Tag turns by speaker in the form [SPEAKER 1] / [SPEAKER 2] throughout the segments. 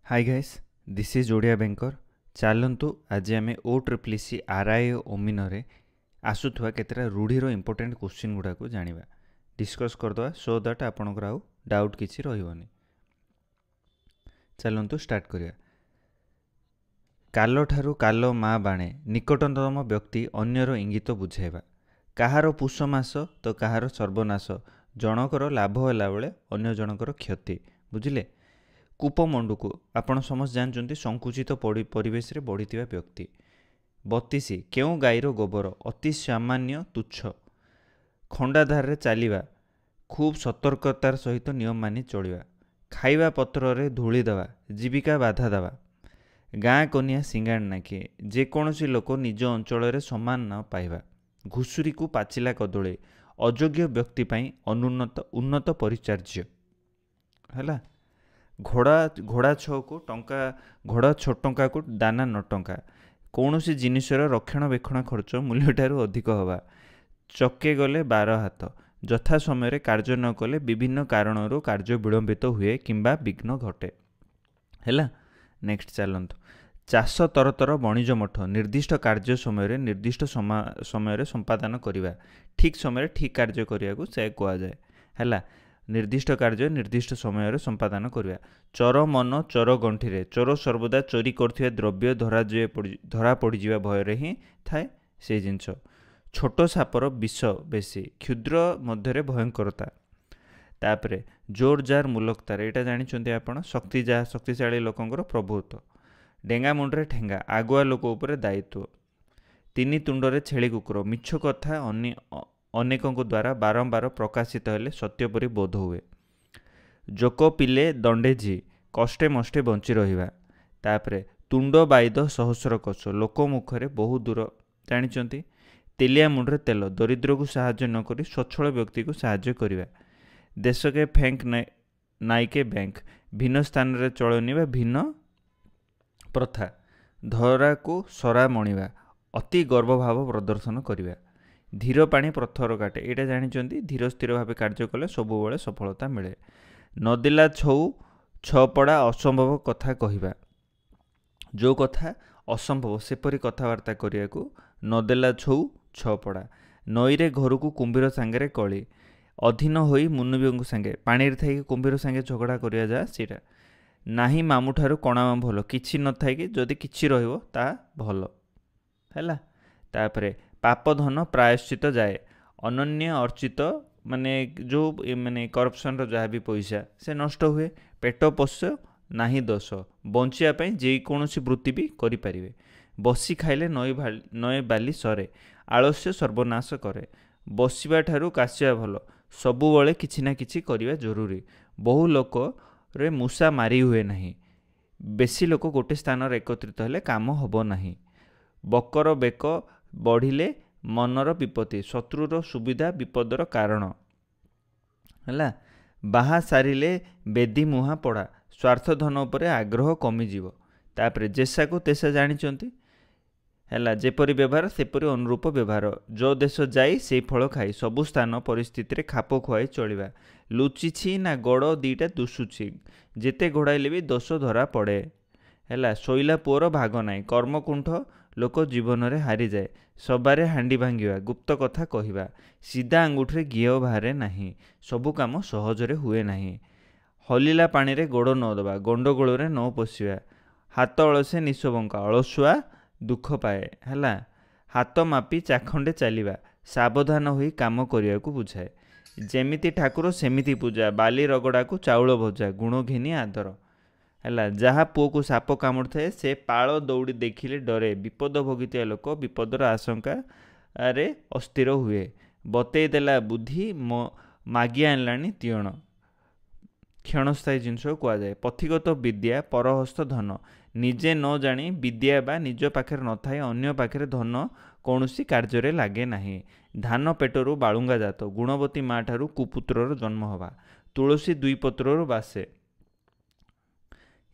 [SPEAKER 1] Hi guys, this is Odia banker. चलतु आज आम OCCC RI ओमिनरे आसुवा केतरा रूढ़ीर इंपोर्टेंट क्वेश्चन गुड़ा को जाना डिस्कस करदे सो दैट आपंकर आउ डाउट किसी रही। चलतु स्टार्ट करिया। काल ठारू काल माँ बाणे निकटतम व्यक्ति अन्यर इंगित बुझाइबा। कहार पुष मास तो कहार सर्वनाश, जनकर लाभ होला बेले अन्य जनकर क्षति। बुझिले। कूपमंडू आपण समस्त जानते संकुचित परिवेश रे बढ़िथिबा व्यक्ति। 32 केउ गाईर गोबर अति सामान्य तुच्छ। खंडाधार रे चलिबा खूब सतर्कतार सहित नियम मानि चलिबा। खाइबा पत्र रे धूली देवा जीविका बाधा देवा। गाँ कनिया सिंगाड़ नाकी जेकोसी लोक निज अंचल सम्मान न पाइबा। घुषुरी को पाचिला कदली अयोग्य व्यक्ति पाई अनुन्नत उन्नत परिचर्य है। घोड़ा छो को टंका घोड़ा छो टंका को दाना 9 टंका। कौन सी जिनिसर रक्षणाबेक्षण खर्च मूल्य ठारू अधिक हवा। चके गले 12 हाथ। यथा समय कार्य न कले विभिन्न कारणरू कार्य विलंबित हुए किंबा विघ्न घटे है। नेक्स्ट चलत। चाष तरतर वणिज मठ निर्दिष्ट कार्य समय निर्दिष्ट समय संपादन करवा। ठीक समय ठीक कार्य करने को से कहुए है। निर्दिष्ट कार्य निर्दिष्ट समय संपादन करवा। चोर मन चोर गंठी। चोर सर्वदा चोरी कर द्रव्य धरा पड़जा भय ही थाए से जिनस। छोट सापर विष बेसी क्षुद्र मध्य भयंकरता। तापरे जोर जार मुलकतार यहाँ जानते आप शक्तिशाली लोकंर प्रभुत्व। डेंगा मुंडे ठेंगा आगुआ लोक उपर दायित्व। 3 तुंडरे छेली कुकुर मिछ कथा अनेकों द्वारा बारंबार प्रकाशित हेले सत्य परि बोध हुए। जोक पिले दंडे जी कष्टे मष्टे बंची रहिबा। तापरे तुंड बाइद सहस्र कष लोक मुखरे बहु दूर जानिचंती। तेलिया मुंडरे तेल दरिद्र को साहाय्य न करी स्वच्छल व्यक्ति को साहाय्य करिबा। देश के फैंक नाइके बैंक भिन्न स्थान रे चलनी बा भिन्न प्रथा। धरा को सरा मणिबा अति गर्वभाव प्रदर्शन करिबा। धीर पानी पत्थर काटे यहाँ जानते धीर स्थिर भाव कार्य कले सबुबले सफलता मिले। नदेला छौ छपड़ा असंभव कथा कहवा। जो कथा असंभव सेपरी कथबार्ता करने को नदेला छौ छपड़ा। नईरे घर को कुंभीर सांगे कली अधीन होई मुनुबी सांगे पानी थी कुंभीर सांगे झगड़ा करा जा सीटा। नाही मामू ठारू कणा भल किछि न थाई कि जदि किछि रहिबो ता भल हैला। तापरे पाप धन प्रायश्चित जाए। अनन्य अर्चित माने जो माने करप्शन जहाँ भी पैसा से नष्ट हुए। पेट पोष नाही दोष बंचियापाई जेकोसी वृत्ति भी करें। बसी खाइले नई बाली सरे आलस्य सर्वनाश करे। बसवा ठारू काशिया भल सबुबले किछि ना किछि करिवा जरूरी। बहु लोक रे मूषा मारी हुए नहीं। बेसी लोक गोटे स्थान एकत्रित हेले काम हब नहीं। बकर बेक बढ़िले मनर विपत्ति शत्रुर सुविधा विपदर कारण है। बाहा सारिले बेदी मुहा पड़ा स्वार्थ धन उपर आग्रह कमिजीव। तापरे जेसा को तेसा जानिचंती है। जेपरी व्यवहार सेपरी अनुरूप व्यवहार। जो देश जाई से फल खाई सबु स्थान परिस्थिति खाप खुआई चलिबा। लुचिछि ना गड़ दीटा दुसुछि जेते घोड़ाइले भी दोष धरा पड़े है। शोइला पुअर भाग नाई कर्मकुंठ लोक जीवन रे हारी जाए। सबारे हांडी भांगिवा गुप्त कथा कहिबा। सीधा आंगुठे घीओ बाहरे नहीं सबु काम सहजरे हुए नहीं। हलिला पानी रे गोड़ न दबा गंडगोल रे न पशिवा। हाथ अलसे निशबंका अलसुआ दुख पाए है। हाथ मापी चाखंडे चलिबा सावधान होई काम करिया को बुझाए। जेमिति ठाकुर सेमिति पूजा बाली रगड़ा को चाउल भजा गुण घिनी आदर है। जहाँ पुओ को साप कामुड़ थाए से पाल दौड़ी देखिले डरे। विपद भोगितिया लोक विपदर आशंका रे अस्थिर हुए। बतई देला बुद्धि मागी आनलानी तीयण क्षणस्थायी जिनस कहुए। पथिगत विद्या परहस्त धन निजे न जानी विद्या बा निज पाखरे न थाए अन्य पाखरे धन कौनसी कार्य लगे नहीं। धान पेटरू बालुंगा जात गुणवती माँ ठारू कुपुत्रर जन्म हवा। तुलसी 2 पत्रर बासे।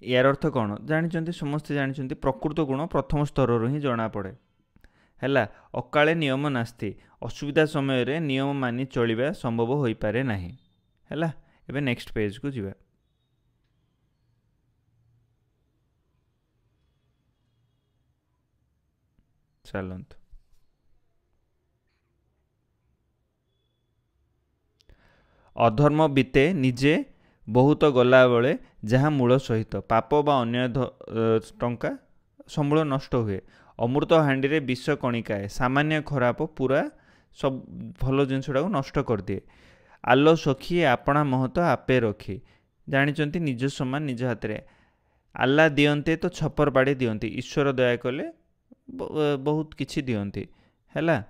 [SPEAKER 1] यार अर्थ कौन जानी समस्ते जानी प्रकृत गुण प्रथम स्तर ही जना पड़े है। अकाले नियम नास्ति असुविधा समय नियम मानि चलिबा संभव हो पारे नहीं है। एबे नेक्स्ट पेज को जीवा। चलतु अधर्म बीते निजे बहुत गला बेले जहाँ मूल सहित पाप बा अन्य टंका समूल नष्ट हुए अमृत हांडी रे विष कणिकाए सामान्य खराब पूरा सब भल जिनसटा को नष्ट कर दिए आलो सखी आपणा महत आपे रखी जानी निज समान निज हाथ में आल्ला दियंते तो छपर बाड़ी दियंती ईश्वर दया कले बहुत किछि दियंती हैला।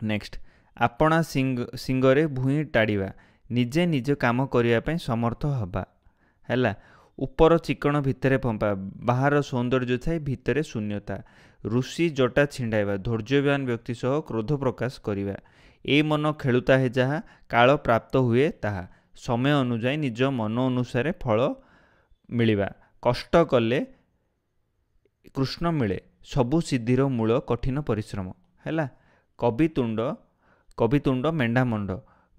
[SPEAKER 1] नेक्स्ट आपणा सिंगरे भूई टाड़ीवा निजे निज काम करिया पई समर्थ हबा हैला। ऊपर चिकण भितरे पंपा बाहर सौंदर्य थाई भितरे शून्यता ऋषि जटा छिंडाइबा धैर्यवान व्यक्ति सह क्रोध प्रकाश करिबा ए मन खेलुता है जहा काल प्राप्त हुए ताहा समय अनुजाई निज मन अनुसारे फल मिलिबा कष्ट कले कृष्ण मिले सबु सिद्धिर मूल कठिन परिश्रम हैला। कवितुंड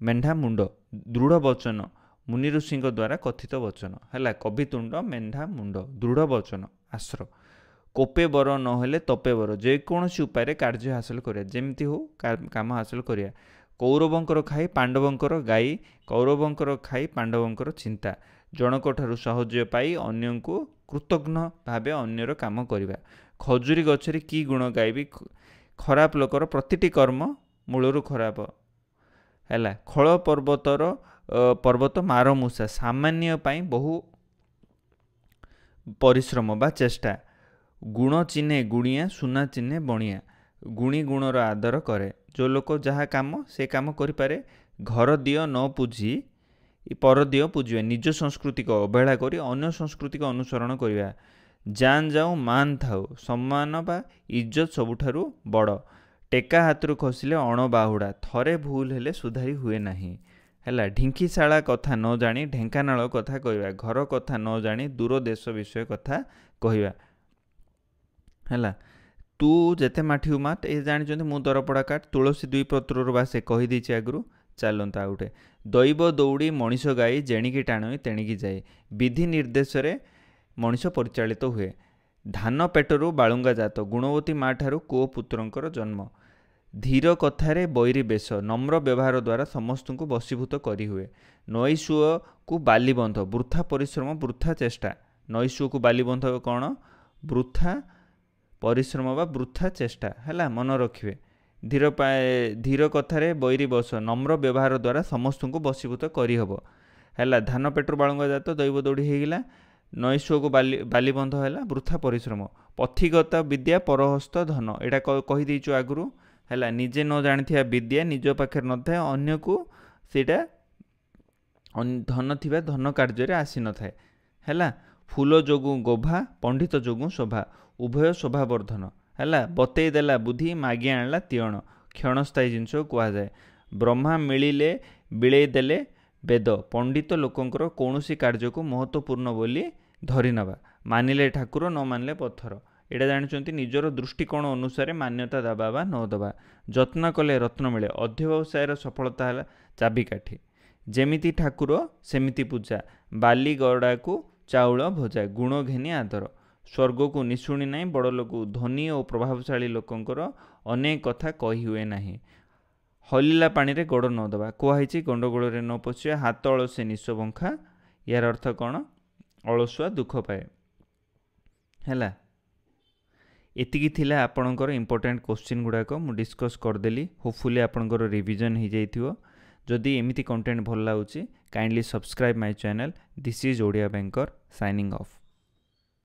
[SPEAKER 1] मेंढा मुंड दृढ़ वचन मुनि ऋषि द्वारा कथित वचन हैला। कवितुंड मेंढा मुंड दृढ़ वचन आश्र कोपे बर नहेले तपे बर जेकोसी उपाय कार्य हासिल करिया जेमती हो काम हासिल करिया कौरवंकर खाई पांडवंकर गाई कौरवंकर खाई पांडवंकर चिंता जनक ठारू साहाय्य पाई अन्य को कृतज्ञ भावे अन्यर काम करिबा खजुरी गछरे की गुण गायबी खराब लोकर प्रतिटी कर्म मूलरू खराब हैला। खल पर्वत मार मूषा सामान्य पाई बहु परिश्रम बा चेष्टा गुण चिन्हे गुणिया सुना चिन्हे बणिया गुणी गुणर आदर करे जो लोक जहाँ काम से काम करिपारे घर दियो न पूजी पर दियो पूजिबा निज संस्कृति को अवहेला करी अन्य संस्कृति को अनुसरण करिबा जान जाऊ मान थाऊ सम्मान बा इज्जत सबुठारु बड़ टेका हाथरू खसिले अण बाहुड़ा थरे भूल हेले सुधारी हुए नाही हैला। ढिंकीशाला कथा न जानी ढेंकानाल कथा कहवा घर कथा न जानी दूर देश विषय कथा कहवा हैला। तू जेते माठी मात ए जानी मु दरपड़ा काट तुलसी दुई पत्र बा से कहीदे आगु चलता गोटे दैव दौड़ी मनीष गाई जेणिकी टाणी तेणिकी जाए विधि निर्देश मनीष परिचालित हुए धान पेटरू बालुंगा जात गुणवती माँ ठारू कूओ पुत्रंकर जन्म धीर कथारे बैरी बेश नम्र व्यवहार द्वारा समस्त को बशीभूत करी हुए नईसुओ को बालीबंध वृथा परिश्रम वृथा चेष्टा नईसुओ को बालीबंध कौन वृथा परिश्रम बा वृथा चेष्टा हैला मन रखिए धीर कथारे बैरी बस नम्र व्यवहार द्वारा समस्त को बशीभूत करहब हैला। धान पेट्रो बालुंगा जात दैव दौड़ी होगला नईसुओ को बालीबंध है वृथा परिश्रम पथिगत विद्या परहस्त धन यहाँ कहीदेचु आगु है निजे न जानी विद्या निज पाखे न था अन्य को सीटा धन थिबा धन कार्य आसी न थाए हैला। फूल जोगु गोभा पंडित जोगु शोभा उभय शोभावर्धन हैला। बतई देला बुद्धि मागी आणला तियण क्षणस्थायी जिनस कहुए ब्रह्मा मिलिले बिड़े देले वेद पंडित लोकंकर कौनसी कार्य को महत्वपूर्ण बोली धरी नवा मानिले ठाकुर न मानिले पत्थर एटा जानी निजर दृष्टिकोण अनुसार मान्यता दबा बा न दबा जत्न कले रत्न मिले अध्यवसायर सफलता है चाबिकाठी जेमिति ठाकुर सेमिति पूजा बाली गड़ा को चाउल भजा गुण घेनी आदर स्वर्ग को निशुणी ना बड़ लोक धनी और प्रभावशाली लोकंकर अनेक कथा कही हुए नहीं हलिला पानी रे गोड़ न दबा कहुई गंडगोल रे न पशिया हाथ अलसे निश बंखा यार अर्थ कौन अलसुआ दुख पाए हैला। एतिकी थिला आपणकर इंपोर्टेंट क्वेश्चन गुड़ाक मु डिस्कस करदेली होपफुली आपणकर रिविजन हो जाइथिबो जदि एमिति कंटेंट भल लाଗୁଛି kindly subscribe my channel this is Odia banker signing of.